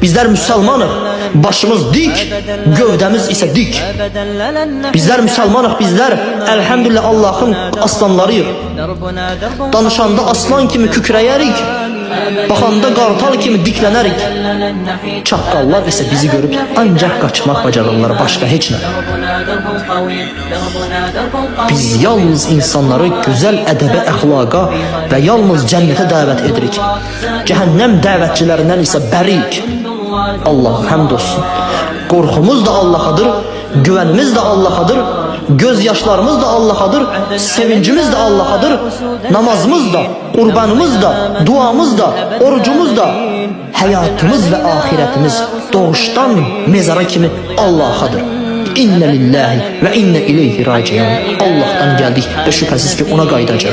Bizler Müslümanız. Başımız dik, gövdemiz ise dik. Bizler Müslümanız, bizler elhamdülillah Allah'ın aslanlarıyıq. Danışanda aslan kimi kükrəyərik, baxanda qartal kimi diklənərik. Çaqqallar ise bizi görüp ancak kaçmaq bacarırlar, başka heç nə. Biz yalnız insanları güzel ədəbə, əxlaqa və yalnız cənnətə dəvət edirik. Cəhənnəm dəvətçilərindən isə bəriyik. Allah həmd olsun. Qorxumuz da Allah'adır, güvənimiz də Allah'adır, göz yaşlarımız da Allah'adır, sevincimiz de Allah'adır, namazımız da, qurbanımız da, duamız da, orucumuz da, hayatımız ve ahiretimiz doğuştan mezara kimi Allah'adır. İnne lillahi ve inne ileyhi raciun. Allah'tan geldik ve şüphesiz ki ona qayıdacaq.